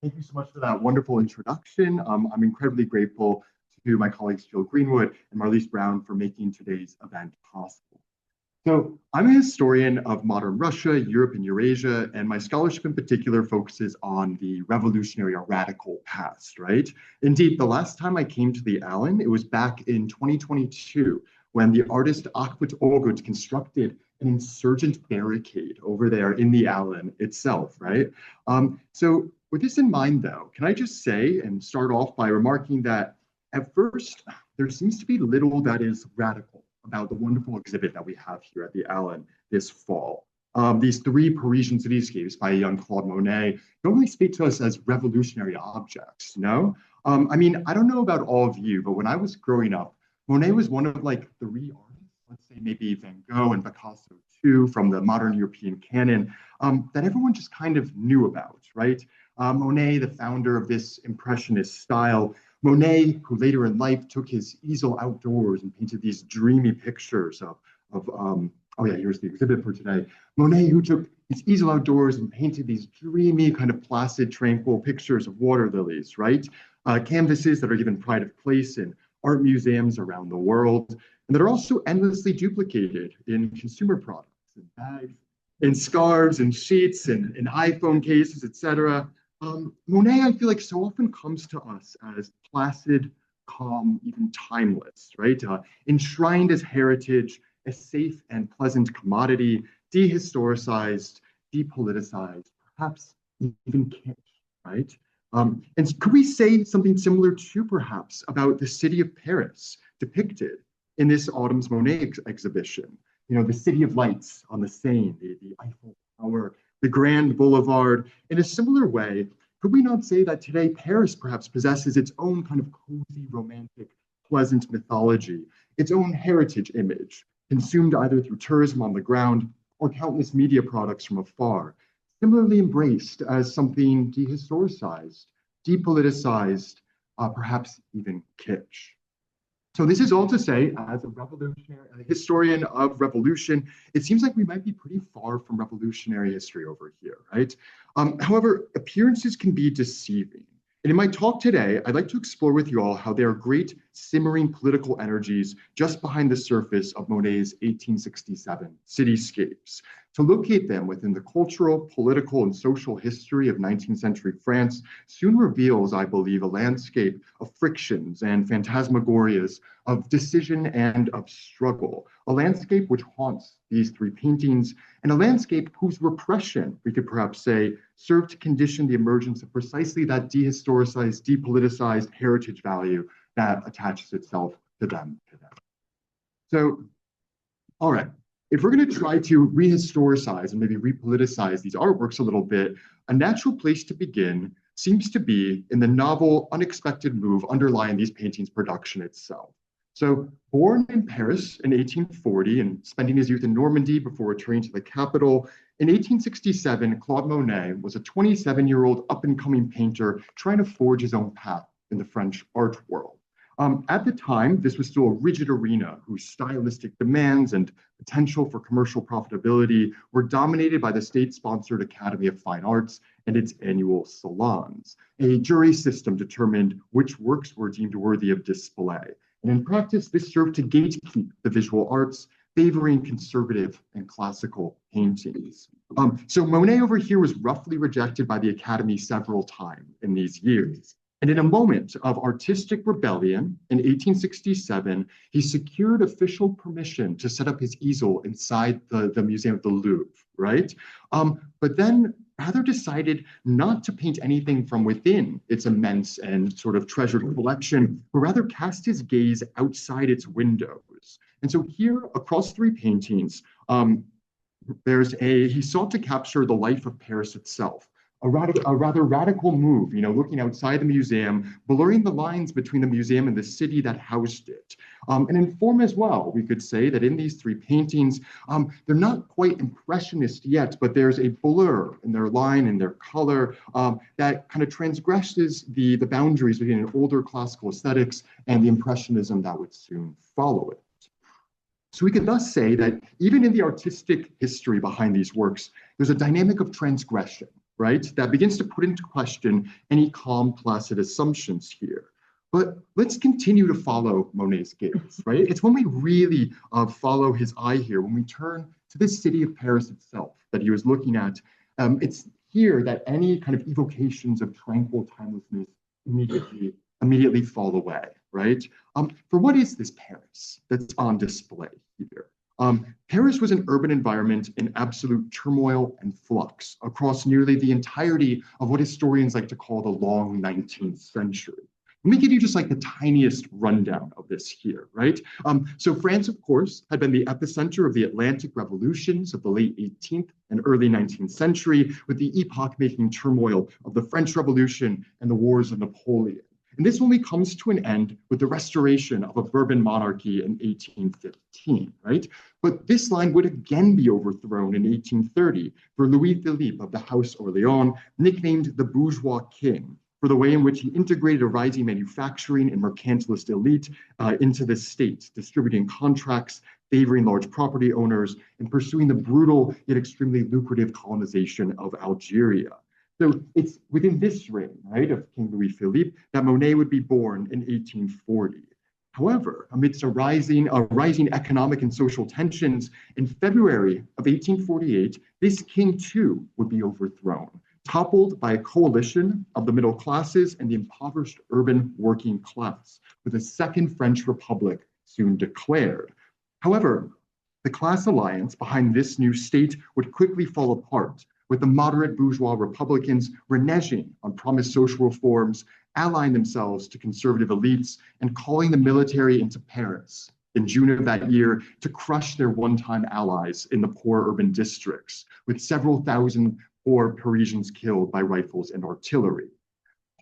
Thank you so much for that wonderful introduction. I'm incredibly grateful to my colleagues Jill Greenwood and Marlise Brown for making today's event possible. So I'm a historian of modern Russia, Europe, and Eurasia, and my scholarship in particular focuses on the revolutionary or radical past, right? Indeed, the last time I came to the Allen, it was back in 2022 when the artist Akbut Ogut constructed an insurgent barricade over there in the Allen itself, right? So with this in mind, though, can I just say and start off by remarking that at first, there seems to be little that is radical about the wonderful exhibit that we have here at the Allen this fall. These three Parisian cityscapes by young Claude Monet don't really speak to us as revolutionary objects, no? I mean, I don't know about all of you, but when I was growing up, Monet was one of like three artists, let's say maybe Van Gogh and Picasso too, from the modern European canon, that everyone just kind of knew about, right? Monet, the founder of this Impressionist style, Monet, who later in life took his easel outdoors and painted these dreamy pictures oh yeah, here's the exhibit for today. Monet, who took his easel outdoors and painted these dreamy, kind of placid, tranquil pictures of water lilies, right? Canvases that are given pride of place in art museums around the world, and that are also endlessly duplicated in consumer products, in bags, in scarves, and sheets, and in iPhone cases, etc. Monet, I feel like, so often comes to us as placid, calm, even timeless, right? Enshrined as heritage, a safe and pleasant commodity, dehistoricized, depoliticized, perhaps even kitsch, right? And could we say something similar too, perhaps, about the city of Paris depicted in this autumn's Monet exhibition? You know, the city of lights on the Seine, the Eiffel Tower, the Grand Boulevard. In a similar way, could we not say that today Paris perhaps possesses its own kind of cozy, romantic, pleasant mythology, its own heritage image, consumed either through tourism on the ground or countless media products from afar, similarly embraced as something dehistoricized, depoliticized, perhaps even kitsch? So this is all to say, as a historian of revolution, it seems like we might be pretty far from revolutionary history over here, right? However, appearances can be deceiving. And in my talk today, I'd like to explore with you all how there are great simmering political energies just behind the surface of Monet's 1867 cityscapes. To locate them within the cultural, political, and social history of 19th century France soon reveals, I believe, a landscape of frictions and phantasmagorias, of decision and of struggle, a landscape which haunts these three paintings, and a landscape whose repression, we could perhaps say, served to condition the emergence of precisely that dehistoricized, depoliticized heritage value that attaches itself to them today. So, all right. If we're going to try to rehistoricize and maybe repoliticize these artworks a little bit, a natural place to begin seems to be in the novel, unexpected move underlying these paintings' production itself. So, born in Paris in 1840 and spending his youth in Normandy before returning to the capital, in 1867, Claude Monet was a 27-year-old up-and-coming painter trying to forge his own path in the French art world. At the time, this was still a rigid arena whose stylistic demands and potential for commercial profitability were dominated by the state-sponsored Academy of Fine Arts and its annual salons. A jury system determined which works were deemed worthy of display. And in practice, this served to gatekeep the visual arts, favoring conservative and classical paintings. So Monet over here was roughly rejected by the Academy several times in these years. And in a moment of artistic rebellion in 1867, he secured official permission to set up his easel inside the Museum of the Louvre, right? But then rather decided not to paint anything from within its immense and sort of treasured collection, but rather cast his gaze outside its windows. And so here, across three paintings, he sought to capture the life of Paris itself. A rather radical move, you know, looking outside the museum, blurring the lines between the museum and the city that housed it. And in form as well, we could say that in these three paintings, they're not quite impressionist yet, but there's a blur in their line and their color that kind of transgresses the boundaries between an older classical aesthetics and the impressionism that would soon follow it. So we can thus say that even in the artistic history behind these works, there's a dynamic of transgression, right? That begins to put into question any calm, placid assumptions here. But let's continue to follow Monet's gaze, right? It's when we really follow his eye here, when we turn to this city of Paris itself that he was looking at. It's here that any kind of evocations of tranquil timelessness immediately fall away, right? For what is this Paris that's on display here? Paris was an urban environment in absolute turmoil and flux across nearly the entirety of what historians like to call the long 19th century. Let me give you just like the tiniest rundown of this here, right? So France, of course, had been the epicenter of the Atlantic revolutions of the late 18th and early 19th century, with the epoch-making turmoil of the French Revolution and the wars of Napoleon. And this only comes to an end with the restoration of a Bourbon monarchy in 1815, right? But this line would again be overthrown in 1830 for Louis Philippe of the House Orléans, nicknamed the bourgeois king, for the way in which he integrated a rising manufacturing and mercantilist elite into the state, distributing contracts, favoring large property owners, and pursuing the brutal yet extremely lucrative colonization of Algeria. So it's within this reign, right, of King Louis Philippe that Monet would be born in 1840. However, amidst a rising economic and social tensions, in February of 1848, this king too would be overthrown, toppled by a coalition of the middle classes and the impoverished urban working class, with a second French Republic soon declared. However, the class alliance behind this new state would quickly fall apart, with the moderate bourgeois Republicans reneging on promised social reforms, allying themselves to conservative elites, and calling the military into Paris in June of that year to crush their one-time allies in the poor urban districts, with several thousand poor Parisians killed by rifles and artillery.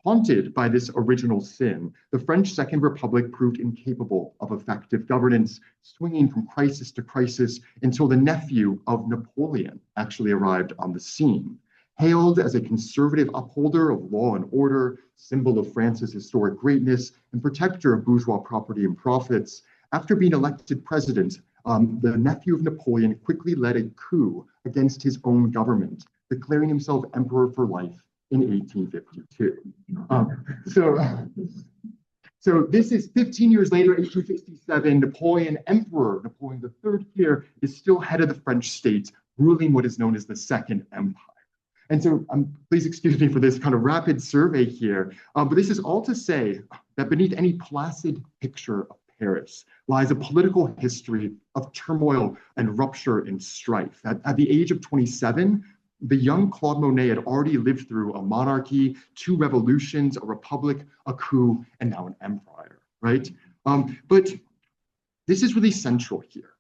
Haunted by this original sin, the French Second Republic proved incapable of effective governance, swinging from crisis to crisis until the nephew of Napoleon actually arrived on the scene. Hailed as a conservative upholder of law and order, symbol of France's historic greatness, and protector of bourgeois property and profits, after being elected president, the nephew of Napoleon quickly led a coup against his own government, declaring himself emperor for life in 1852. So this is 15 years later, 1867, Napoleon, Emperor Napoleon III here is still head of the French state, ruling what is known as the Second Empire. And so please excuse me for this kind of rapid survey here, but this is all to say that beneath any placid picture of Paris lies a political history of turmoil and rupture and strife. At the age of 27, the young Claude Monet had already lived through a monarchy, two revolutions, a republic, a coup, and now an empire, right? But this is really central here.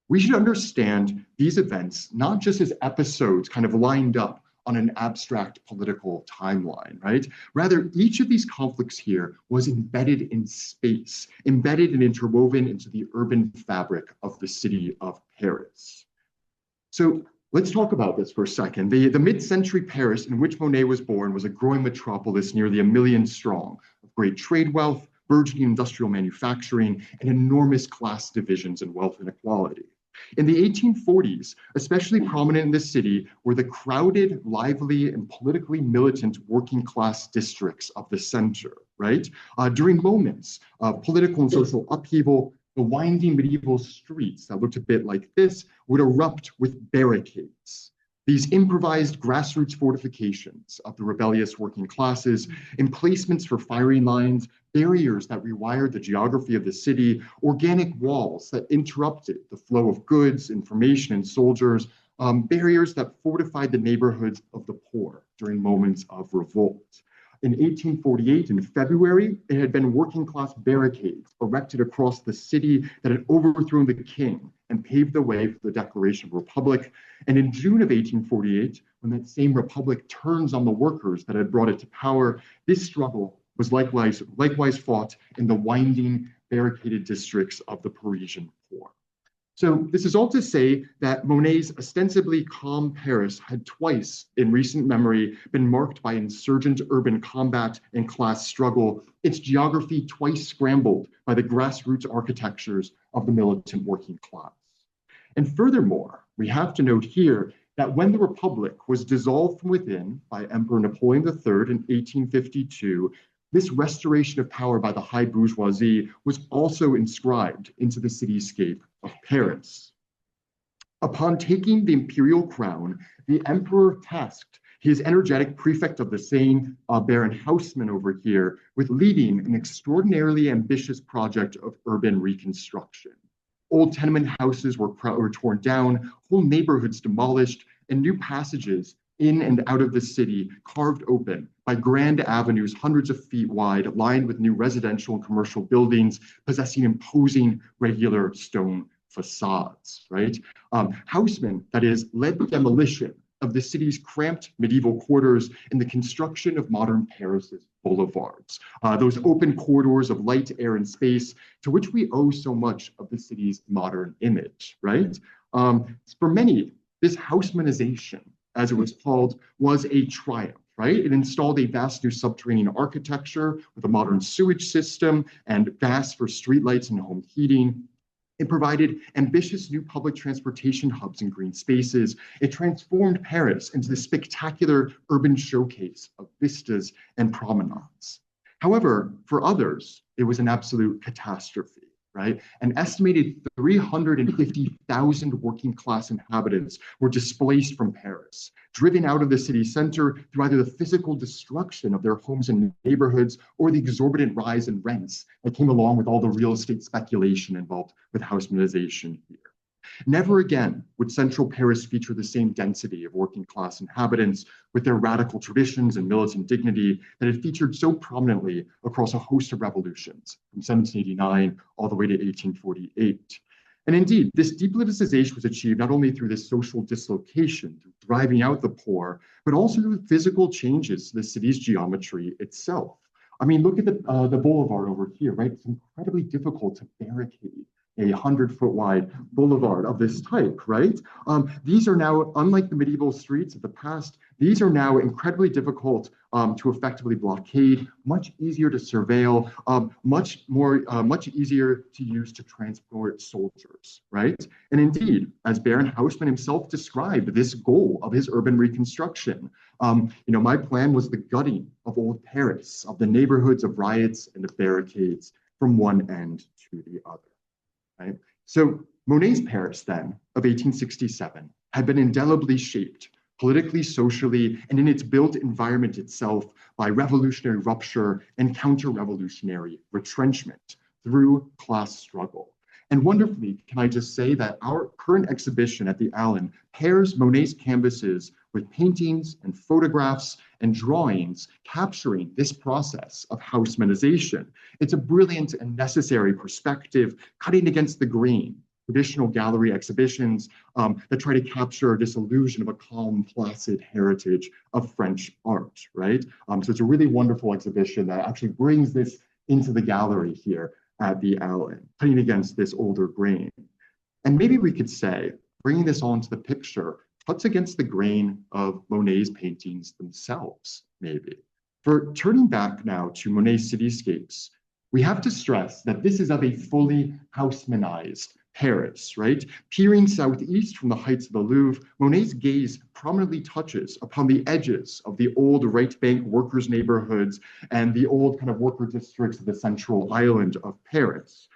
We should understand these events not just as episodes kind of lined up on an abstract political timeline, right? Rather, each of these conflicts here was embedded in space, embedded and interwoven into the urban fabric of the city of Paris. So let's talk about this for a second. The mid-century Paris in which Monet was born was a growing metropolis nearly 1 million strong, of great trade wealth, burgeoning industrial manufacturing, and enormous class divisions and wealth inequality. In the 1840s, especially prominent in the city were the crowded, lively, and politically militant working class districts of the center, right? During moments of political and social upheaval, the winding medieval streets that looked a bit like this would erupt with barricades. These improvised grassroots fortifications of the rebellious working classes, emplacements for firing lines, barriers that rewired the geography of the city, organic walls that interrupted the flow of goods, information, and soldiers, barriers that fortified the neighborhoods of the poor during moments of revolt. In 1848, in February, it had been working class barricades erected across the city that had overthrown the king and paved the way for the declaration of republic. And in June of 1848, when that same republic turns on the workers that had brought it to power, this struggle was likewise fought in the winding, barricaded districts of the Parisian poor. So this is all to say that Monet's ostensibly calm Paris had twice in recent memory been marked by insurgent urban combat and class struggle, its geography twice scrambled by the grassroots architectures of the militant working class. And furthermore, we have to note here that when the Republic was dissolved from within by Emperor Napoleon III in 1852, this restoration of power by the high bourgeoisie was also inscribed into the cityscape of Paris. Upon taking the imperial crown, the emperor tasked his energetic prefect of the Seine, Baron Haussmann over here, with leading an extraordinarily ambitious project of urban reconstruction. Old tenement houses were torn down, whole neighborhoods demolished, and new passages in and out of the city carved open by grand avenues hundreds of feet wide, lined with new residential and commercial buildings possessing imposing regular stone facades, right? Haussmann, that is, led the demolition of the city's cramped medieval quarters and the construction of modern Paris's boulevards, those open corridors of light, air, and space to which we owe so much of the city's modern image, right? For many, this Haussmannization, as it was called, was a triumph, right? It installed a vast new subterranean architecture with a modern sewage system and gas for streetlights and home heating. It provided ambitious new public transportation hubs and green spaces. It transformed Paris into the spectacular urban showcase of vistas and promenades. However, for others, it was an absolute catastrophe, right? An estimated 350,000 working class inhabitants were displaced from Paris, driven out of the city center through either the physical destruction of their homes and neighborhoods or the exorbitant rise in rents that came along with all the real estate speculation involved with Haussmannization here. Never again would central Paris feature the same density of working class inhabitants with their radical traditions and militant dignity that had featured so prominently across a host of revolutions from 1789 all the way to 1848. And indeed, this depoliticization was achieved not only through this social dislocation, through driving out the poor, but also through physical changes to the city's geometry itself. I mean, look at the boulevard over here, right? It's incredibly difficult to barricade a 100-foot wide boulevard of this type, right? These are now, unlike the medieval streets of the past, these are now incredibly difficult to effectively blockade, much easier to surveil, much easier to use to transport soldiers, right? And indeed, as Baron Haussmann himself described this goal of his urban reconstruction, my plan was the gutting of old Paris, of the neighborhoods of riots and of barricades from one end to the other. Right? So Monet's Paris then of 1867 had been indelibly shaped politically, socially, and in its built environment itself by revolutionary rupture and counter-revolutionary retrenchment through class struggle. And wonderfully, can I just say that our current exhibition at the Allen pairs Monet's canvases with paintings and photographs and drawings capturing this process of Haussmannization. It's a brilliant and necessary perspective cutting against the grain, traditional gallery exhibitions that try to capture this illusion of a calm, placid heritage of French art, right? So it's a really wonderful exhibition that actually brings this into the gallery here at the Allen, cutting against this older grain. And maybe we could say, bringing this onto the picture, cuts against the grain of Monet's paintings themselves, maybe. For turning back now to Monet's cityscapes, we have to stress that this is of a fully Haussmannized Paris, right? Peering southeast from the heights of the Louvre, Monet's gaze prominently touches upon the edges of the old right bank workers' neighborhoods and the old kind of worker districts of the central island of Paris.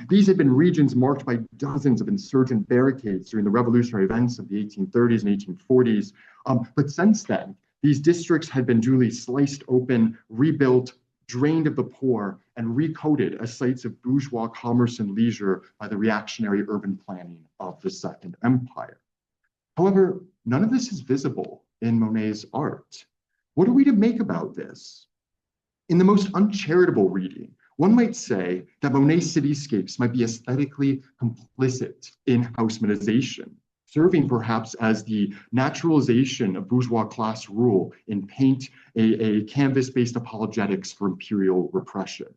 These had been regions marked by dozens of insurgent barricades during the revolutionary events of the 1830s and 1840s. But since then, these districts had been duly sliced open, rebuilt, drained of the poor, and recoded as sites of bourgeois commerce and leisure by the reactionary urban planning of the Second Empire. However, none of this is visible in Monet's art. What are we to make about this? In the most uncharitable reading, one might say that Monet's cityscapes might be aesthetically complicit in Haussmannization, serving perhaps as the naturalization of bourgeois class rule in paint, a canvas-based apologetics for imperial repression.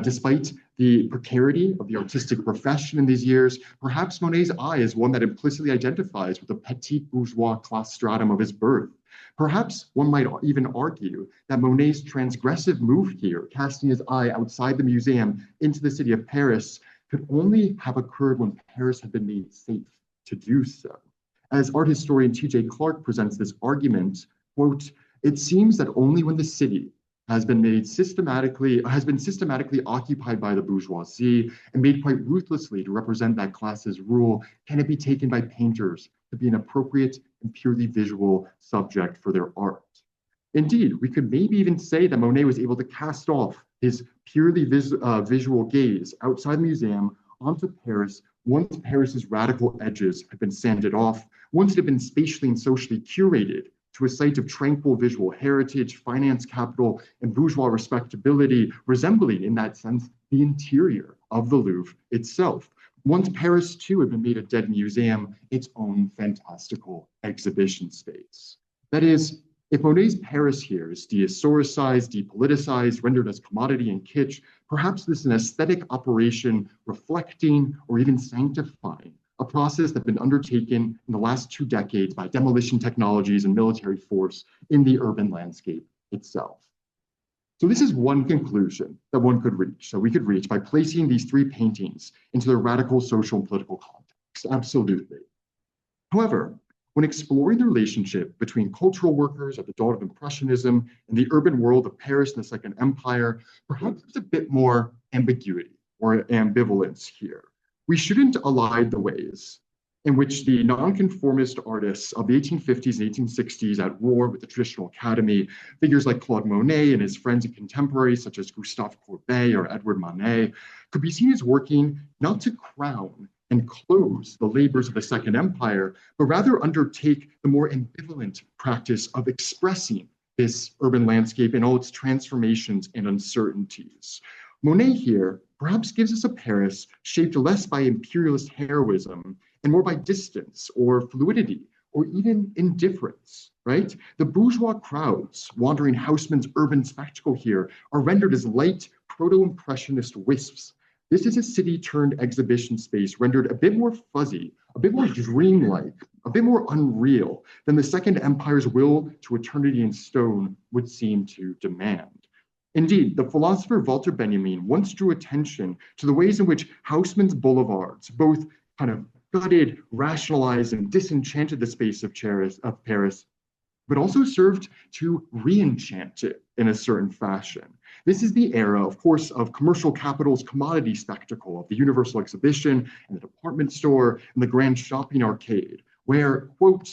Despite the precarity of the artistic profession in these years, perhaps Monet's eye is one that implicitly identifies with the petite bourgeois class stratum of his birth. Perhaps one might even argue that Monet's transgressive move here, casting his eye outside the museum into the city of Paris, could only have occurred when Paris had been made safe to do so. As art historian T.J. Clark presents this argument, quote, "It seems that only when the city has been systematically occupied by the bourgeoisie and made quite ruthlessly to represent that class's rule, can it be taken by painters to be an appropriate and purely visual subject for their art." Indeed, we could maybe even say that Monet was able to cast off his purely visual gaze outside the museum onto Paris once Paris's radical edges had been sanded off, once it had been spatially and socially curated to a site of tranquil visual heritage, finance capital, and bourgeois respectability, resembling, in that sense, the interior of the Louvre itself. Once Paris, too, had been made a dead museum, its own fantastical exhibition space. That is, if Monet's Paris here is dehistoricized, depoliticized, rendered as commodity and kitsch, perhaps this is an aesthetic operation reflecting or even sanctifying a process that had been undertaken in the last 2 decades by demolition technologies and military force in the urban landscape itself. So this is one conclusion that one could reach, that we could reach by placing these 3 paintings into their radical social and political context, absolutely. However, when exploring the relationship between cultural workers at the dawn of Impressionism and the urban world of Paris and the Second Empire, perhaps there's a bit more ambiguity or ambivalence here. We shouldn't elide the ways in which the nonconformist artists of the 1850s and 1860s at war with the traditional academy, figures like Claude Monet and his friends and contemporaries such as Gustave Courbet or Edward Manet, could be seen as working not to crown and close the labors of the Second Empire, but rather undertake the more ambivalent practice of expressing this urban landscape in all its transformations and uncertainties. Monet here perhaps gives us a Paris shaped less by imperialist heroism and more by distance or fluidity or even indifference, right? The bourgeois crowds wandering Haussmann's urban spectacle here are rendered as light proto-impressionist wisps. This is a city turned exhibition space rendered a bit more fuzzy, a bit more dreamlike, a bit more unreal than the Second Empire's will to eternity in stone would seem to demand. Indeed, the philosopher Walter Benjamin once drew attention to the ways in which Haussmann's boulevards both kind of gutted, rationalized, and disenchanted the space of Paris, but also served to re-enchant it in a certain fashion. This is the era, of course, of commercial capital's commodity spectacle of the Universal Exhibition and the department store and the grand shopping arcade, where, quote,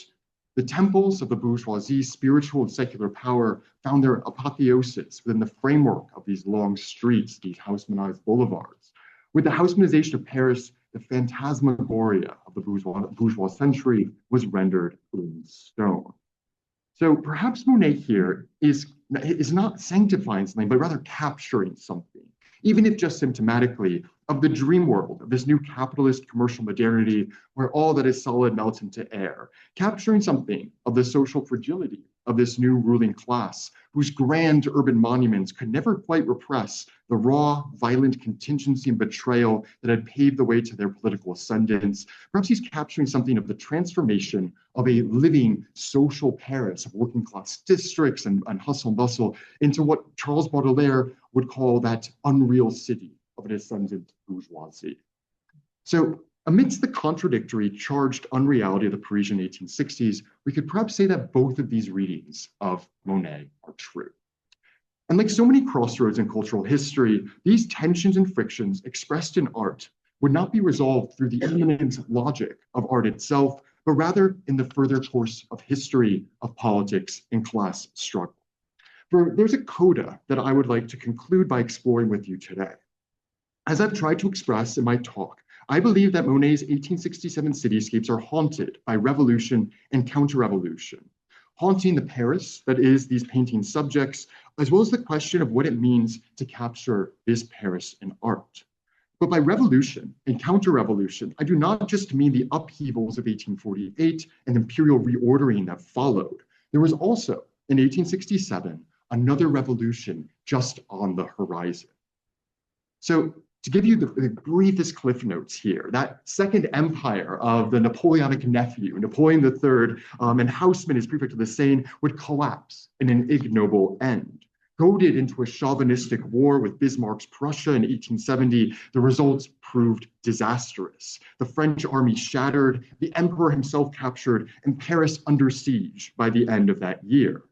"The temples of the bourgeoisie's spiritual and secular power found their apotheosis within the framework of these long streets, these Haussmannized boulevards. With the Haussmannization of Paris, the phantasmagoria of the bourgeois century was rendered in stone." So perhaps Monet here is not sanctifying something, but rather capturing something, even if just symptomatically, of the dream world of this new capitalist commercial modernity where all that is solid melts into air, capturing something of the social fragility of this new ruling class, whose grand urban monuments could never quite repress the raw, violent contingency and betrayal that had paved the way to their political ascendance. Perhaps he's capturing something of the transformation of a living social Paris of working class districts and hustle and bustle into what Charles Baudelaire would call that unreal city of an ascendant bourgeoisie. So amidst the contradictory, charged unreality of the Parisian 1860s, we could perhaps say that both of these readings of Monet are true. And like so many crossroads in cultural history, these tensions and frictions expressed in art would not be resolved through the immanent logic of art itself, but rather in the further course of history, of politics, and class struggle. There's a coda that I would like to conclude by exploring with you today. As I've tried to express in my talk, I believe that Monet's 1867 cityscapes are haunted by revolution and counter-revolution, haunting the Paris that is these painting subjects, as well as the question of what it means to capture this Paris in art. But by revolution and counter-revolution, I do not just mean the upheavals of 1848 and imperial reordering that followed. There was also, in 1867, another revolution just on the horizon. So to give you the briefest cliff notes here, that Second Empire of the Napoleonic nephew, Napoleon III, and Haussmann, his prefect of the Seine, would collapse in an ignoble end. Goaded into a chauvinistic war with Bismarck's Prussia in 1870, the results proved disastrous. The French army shattered, the emperor himself captured, and Paris under siege by the end of that year.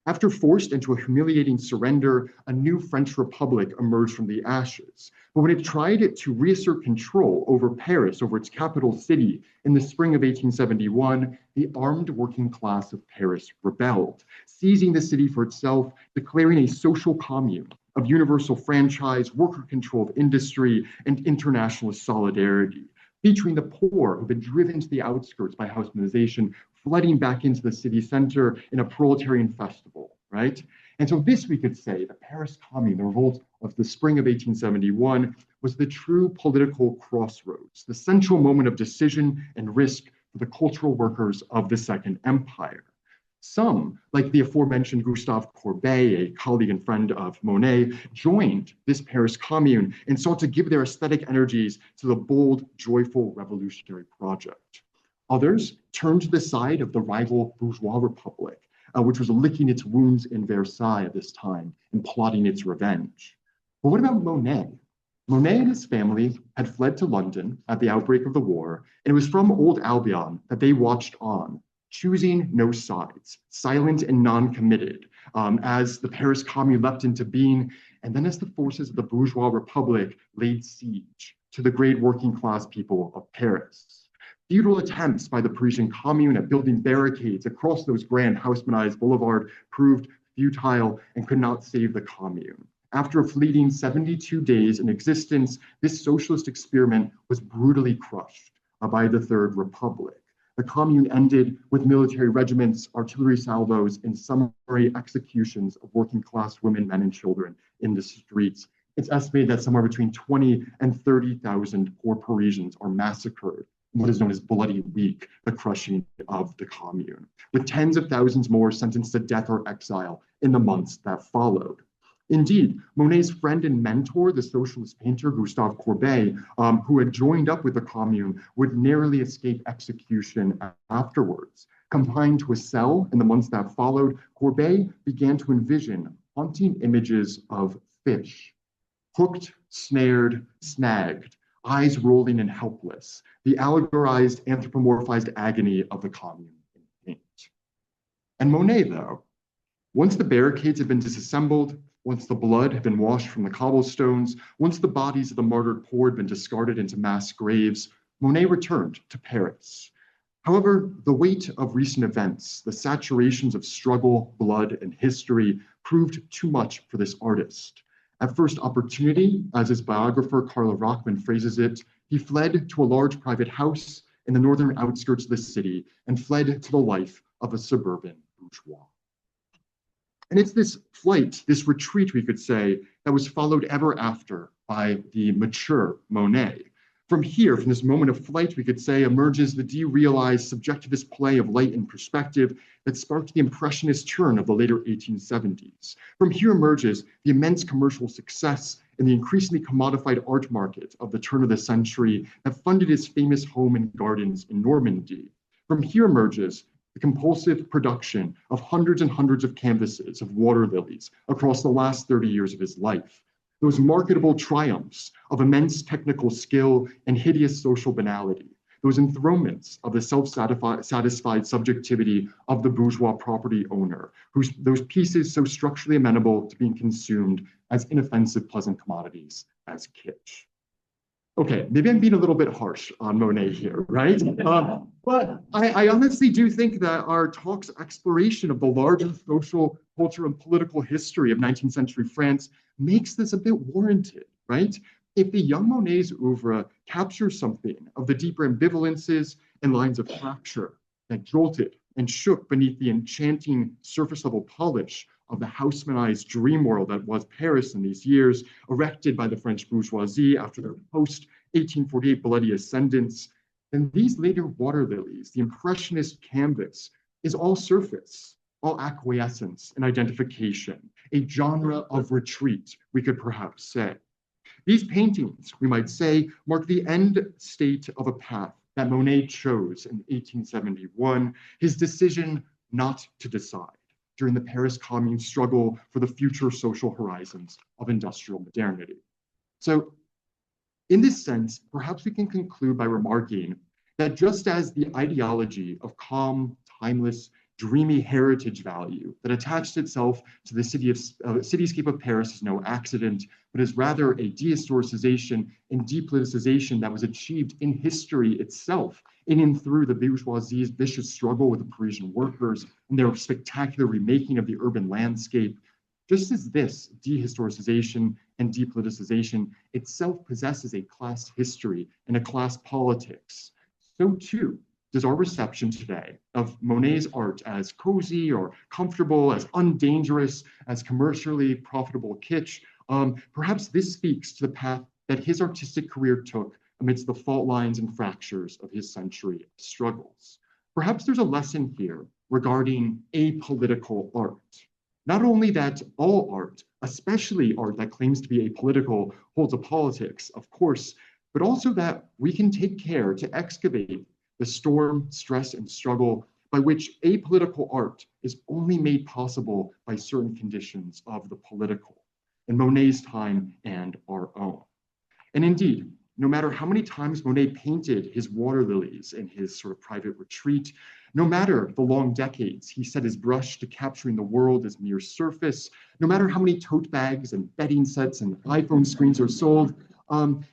After forced into a humiliating surrender, a new French Republic emerged from the ashes. But when it tried to reassert control over Paris, over its capital city, in the spring of 1871, the armed working class of Paris rebelled, seizing the city for itself, declaring a social commune of universal franchise, worker controlled industry, and internationalist solidarity, featuring the poor who've been driven to the outskirts by haussmanization, flooding back into the city center in a proletarian festival, right? And so this, we could say, the Paris Commune, the revolt of the spring of 1871, was the true political crossroads, the central moment of decision and risk for the cultural workers of the Second Empire. Some, like the aforementioned Gustave Courbet, a colleague and friend of Monet, joined this Paris Commune and sought to give their aesthetic energies to the bold, joyful, revolutionary project. Others turned to the side of the rival bourgeois republic, which was licking its wounds in Versailles at this time and plotting its revenge. But what about Monet? Monet and his family had fled to London at the outbreak of the war, and it was from Old Albion that they watched on, choosing no sides, silent and non-committed, as the Paris Commune leapt into being, and then as the forces of the bourgeois republic laid siege to the great working class people of Paris. Futile attempts by the Parisian Commune at building barricades across those grand Haussmannized boulevard proved futile and could not save the Commune. After a fleeting 72 days in existence, this socialist experiment was brutally crushed by the Third Republic. The Commune ended with military regiments, artillery salvos, and summary executions of working class women, men, and children in the streets. It's estimated that somewhere between 20 and 30,000 poor Parisians are massacred in what is known as Bloody Week, the crushing of the Commune, with tens of thousands more sentenced to death or exile in the months that followed. Indeed, Monet's friend and mentor, the socialist painter Gustave Courbet, who had joined up with the Commune, would narrowly escape execution afterwards. Confined to a cell in the months that followed, Courbet began to envision haunting images of fish, hooked, snared, snagged, eyes rolling and helpless, the allegorized, anthropomorphized agony of the Commune in paint. And Monet, though, once the barricades had been disassembled, once the blood had been washed from the cobblestones, once the bodies of the martyred poor had been discarded into mass graves, Monet returned to Paris. However, the weight of recent events, the saturations of struggle, blood, and history proved too much for this artist. At first opportunity, as his biographer Carla Rockman phrases it, he fled to a large private house in the northern outskirts of the city and fled to the life of a suburban bourgeois. And it's this flight, this retreat, we could say, that was followed ever after by the mature Monet. From here, from this moment of flight, we could say, emerges the derealized, subjectivist play of light and perspective that sparked the Impressionist turn of the later 1870s. From here emerges the immense commercial success and the increasingly commodified art market of the turn of the century that funded his famous home and gardens in Normandy. From here emerges the compulsive production of hundreds and hundreds of canvases of water lilies across the last 30 years of his life. Those marketable triumphs of immense technical skill and hideous social banality, those enthronements of the self-satisfied subjectivity of the bourgeois property owner, those pieces so structurally amenable to being consumed as inoffensive, pleasant commodities as kitsch. Okay, maybe I'm being a little bit harsh on Monet here, right? But I honestly do think that our talk's exploration of the larger social, cultural, and political history of 19th century France makes this a bit warranted, right? If the young Monet's oeuvre captures something of the deeper ambivalences and lines of fracture that jolted and shook beneath the enchanting surface-level polish of the Haussmannized dream world that was Paris in these years, erected by the French bourgeoisie after their post-1848 bloody ascendance, then these later water lilies, the Impressionist canvas, is all surface, all acquiescence and identification, a genre of retreat, we could perhaps say. These paintings, we might say, mark the end state of a path that Monet chose in 1871, his decision not to decide, during the Paris Commune's struggle for the future social horizons of industrial modernity. So in this sense, perhaps we can conclude by remarking that just as the ideology of calm, timeless, dreamy heritage value that attached itself to the cityscape of Paris is no accident, but is rather a dehistoricization and depoliticization that was achieved in history itself, in and through the bourgeoisie's vicious struggle with the Parisian workers and their spectacular remaking of the urban landscape. Just as this dehistoricization and depoliticization itself possesses a class history and a class politics, so too does our reception today of Monet's art as cozy or comfortable, as undangerous, as commercially profitable kitsch. Perhaps this speaks to the path that his artistic career took amidst the fault lines and fractures of his century of struggles. Perhaps there's a lesson here regarding apolitical art. Not only that all art, especially art that claims to be apolitical, holds a politics, of course, but also that we can take care to excavate the storm, stress, and struggle by which apolitical art is only made possible by certain conditions of the political, in Monet's time and our own. And indeed, no matter how many times Monet painted his water lilies in his sort of private retreat, no matter the long decades he set his brush to capturing the world as mere surface, no matter how many tote bags and bedding sets and iPhone screens are sold,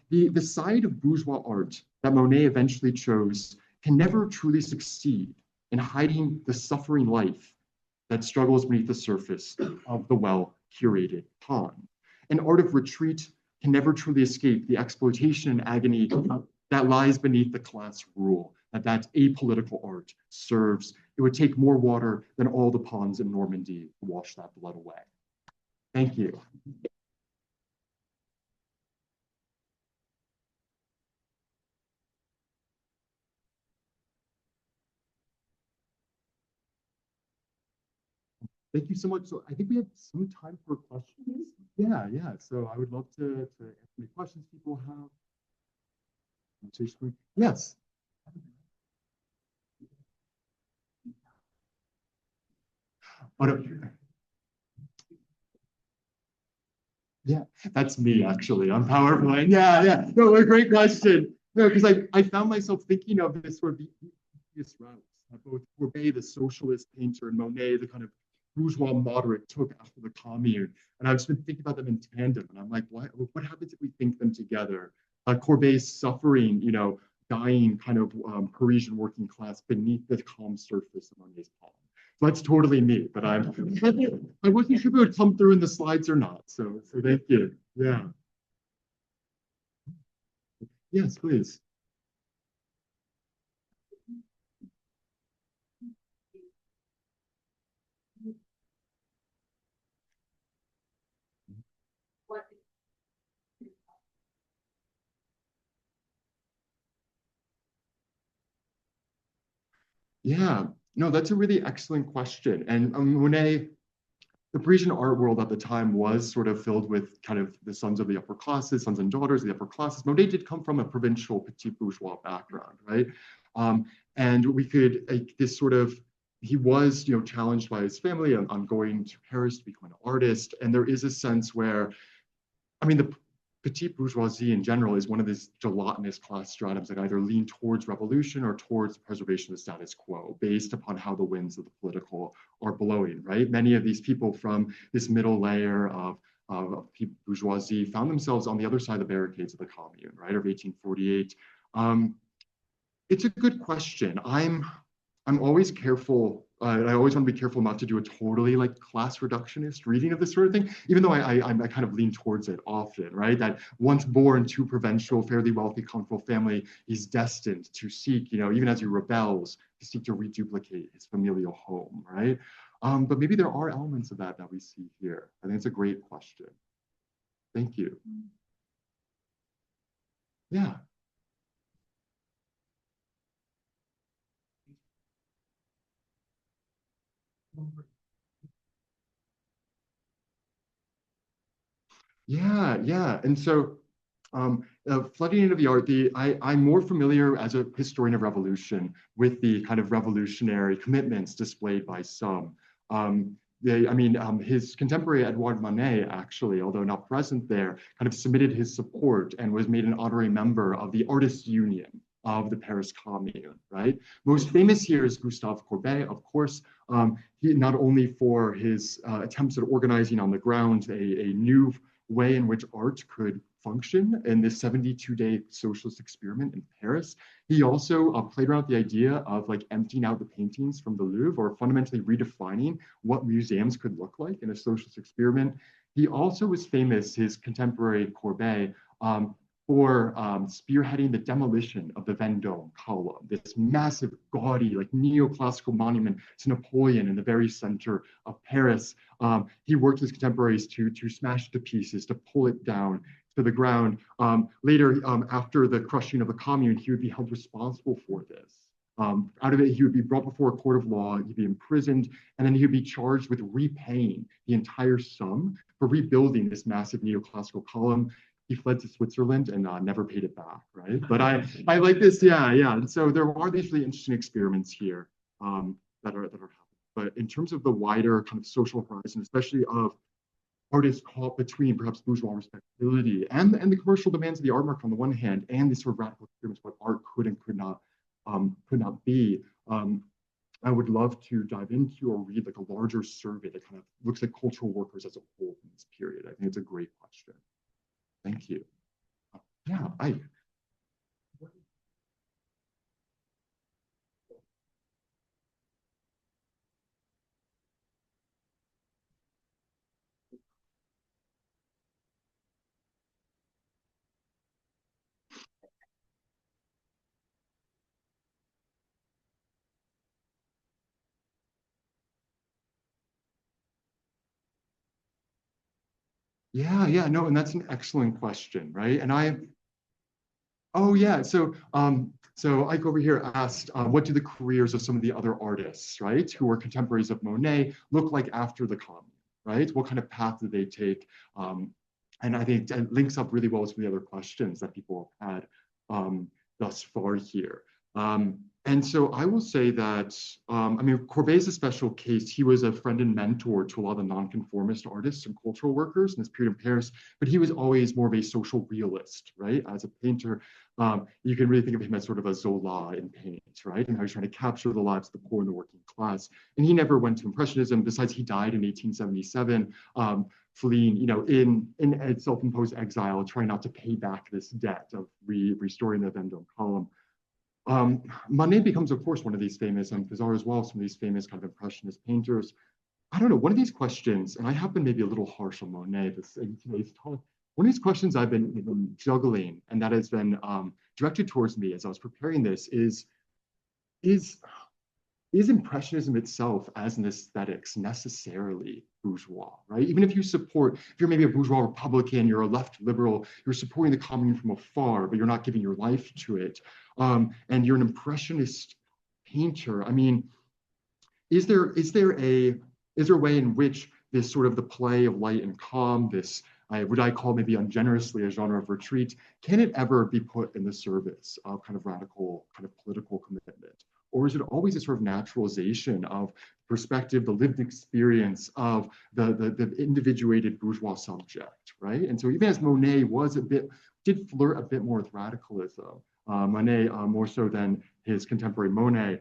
the side of bourgeois art that Monet eventually chose can never truly succeed in hiding the suffering life that struggles beneath the surface of the well-curated pond. An art of retreat can never truly escape the exploitation and agony that lies beneath the class rule that apolitical art serves. It would take more water than all the ponds in Normandy to wash that blood away. Thank you. Thank you so much. So I think we have some time for questions. Yeah, yeah. So I would love to answer any questions people have. Yes. Oh, no. Yeah, that's me actually. I'm PowerPoint. Yeah, yeah. No, a great question. No, because I found myself thinking of this sort of previous routes. Both Courbet, the socialist painter, and Monet, the kind of bourgeois moderate, took after the commune. And I've just been thinking about them in tandem. And I'm like, what happens if we think them together? Courbet's suffering, dying kind of Parisian working class beneath the calm surface of Monet's palm. So that's totally me, but I wasn't sure if it would come through in the slides or not. So thank you. Yeah. Yes, please. Yeah, no, that's a really excellent question. And Monet, the Parisian art world at the time was sort of filled with kind of the sons of the upper classes, sons and daughters of the upper classes. Monet did come from a provincial petit bourgeois background, right? And we could, like, this sort of, he was, challenged by his family on going to Paris to become an artist. And there is a sense where, I mean, the petite bourgeoisie in general is one of these gelatinous class stratums that either lean towards revolution or towards preservation of the status quo based upon how the winds of the political are blowing, right? Many of these people from this middle layer of bourgeoisie found themselves on the other side of the barricades of the commune, right, of 1848. It's a good question. I'm always careful. I always want to be careful not to do a totally like class reductionist reading of this sort of thing, even though I kind of lean towards it often, right? That once born to provincial, fairly wealthy, comfortable family, he's destined to seek, even as he rebels, to seek to reduplicate his familial home, right? But maybe there are elements of that we see here. I think it's a great question. Thank you. Yeah. Yeah, yeah. And so flooding into the art, I'm more familiar as a historian of revolution with the kind of revolutionary commitments displayed by some. his contemporary Edouard Monet, actually, although not present there, kind of submitted his support and was made an honorary member of the Artists Union of the Paris Commune, right? Most famous here is Gustave Courbet, of course. He not only for his attempts at organizing on the ground a new way in which art could function in this 72-day socialist experiment in Paris. He also played around with the idea of like emptying out the paintings from the Louvre or fundamentally redefining what museums could look like in a socialist experiment. He also was famous, his contemporary Courbet, for spearheading the demolition of the Vendôme column, this massive, gaudy, like neoclassical monument to Napoleon in the very center of Paris. He worked with his contemporaries to smash it to pieces, to pull it down to the ground. Later, after the crushing of the commune, he would be held responsible for this. Out of it, he would be brought before a court of law, he'd be imprisoned, and then he would be charged with repaying the entire sum for rebuilding this massive neoclassical column. He fled to Switzerland and never paid it back, right? But I like this, yeah. And so there are these really interesting experiments here that are happening. But in terms of the wider kind of social horizon, especially of artists caught between perhaps bourgeois respectability and the commercial demands of the art market on the one hand, and these sort of radical experiments, what art could and could not be. I would love to dive into or read like a larger survey that kind of looks at cultural workers as a whole in this period. I think it's a great question. Thank you. Yeah, no, and that's an excellent question, right? Oh yeah, so Ike over here asked, what do the careers of some of the other artists, right, who were contemporaries of Monet look like after the commune, right? What kind of path did they take? And I think it links up really well with some of the other questions that people have had thus far here. And so I will say that, Courbet is a special case. He was a friend and mentor to a lot of the nonconformist artists and cultural workers in this period in Paris, but he was always more of a social realist, right? As a painter, you can really think of him as sort of a Zola in paint, right? And how he's trying to capture the lives of the poor and the working class. And he never went to Impressionism. Besides, he died in 1877, fleeing, in self-imposed exile, trying not to pay back this debt of restoring the Vendôme column. Monet becomes, of course, one of these famous, and Pizarro as well, some of these famous kind of Impressionist painters. I don't know, one of these questions, and I have been maybe a little harsh on Monet in today's talk. One of these questions I've been juggling, and that has been directed towards me as I was preparing this, is Impressionism itself as an aesthetics necessarily bourgeois, right? Even if you're maybe a bourgeois Republican, you're a left liberal, you're supporting the commune from afar, but you're not giving your life to it, and you're an Impressionist painter. I mean, is there a way in which this sort of the play of light and calm, this would I call maybe ungenerously a genre of retreat, can it ever be put in the service of kind of radical kind of political commitment? Or is it always a sort of naturalization of perspective, the lived experience of the individuated bourgeois subject, right? And so even as Monet did flirt a bit more with radicalism, Monet more so than his contemporary Monet,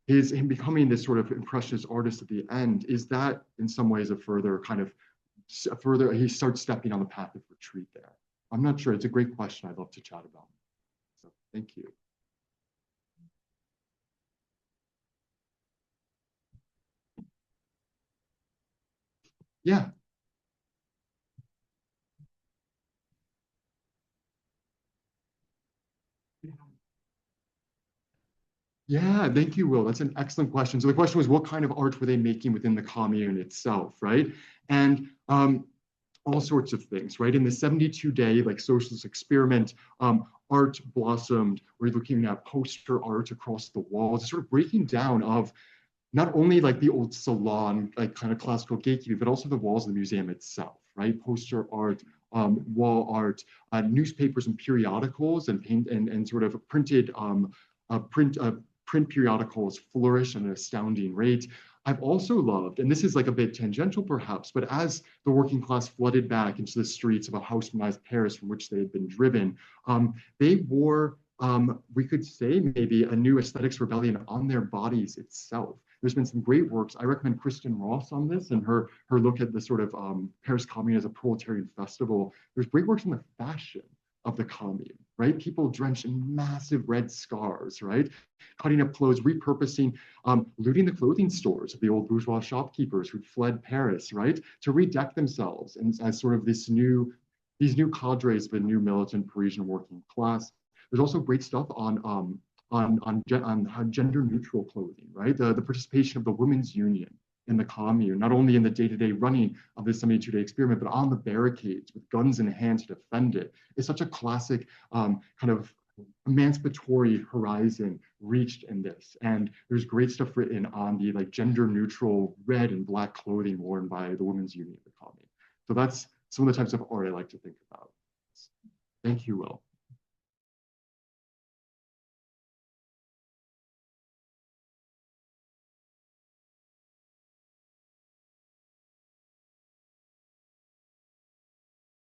him becoming this sort of impressionist artist at the end, is that in some ways he starts stepping on the path of retreat there? I'm not sure. It's a great question. I'd love to chat about. So thank you. Yeah. Yeah, thank you, Will. That's an excellent question. So the question was, what kind of art were they making within the commune itself, right? And all sorts of things, right? In the 72-day like socialist experiment, art blossomed. We're looking at poster art across the walls, sort of breaking down of not only like the old salon, like kind of classical gatekeeping, but also the walls of the museum itself, right? Poster art, wall art, newspapers and periodicals, and paint and sort of printed print periodicals flourish at an astounding rate. I've also loved, and this is like a bit tangential perhaps, but as the working class flooded back into the streets of a housmanized Paris from which they had been driven, they wore, we could say maybe a new aesthetics rebellion on their bodies itself. There's been some great works. I recommend Kristen Ross on this and her look at the sort of Paris Commune as a proletarian festival. There's great works on the fashion of the commune, right? People drenched in massive red scars, right? Cutting up clothes, repurposing, looting the clothing stores of the old bourgeois shopkeepers who'd fled Paris, right? To redeck themselves and as sort of these new cadres of a new militant Parisian working class. There's also great stuff on gender neutral clothing, right? The participation of the women's union in the commune, not only in the day-to-day running of this 72-day experiment, but on the barricades with guns in hand to defend it. It's such a classic kind of emancipatory horizon reached in this. And there's great stuff written on the like gender neutral red and black clothing worn by the women's union of the commune. So that's some of the types of art I like to think about. Thank you, Will.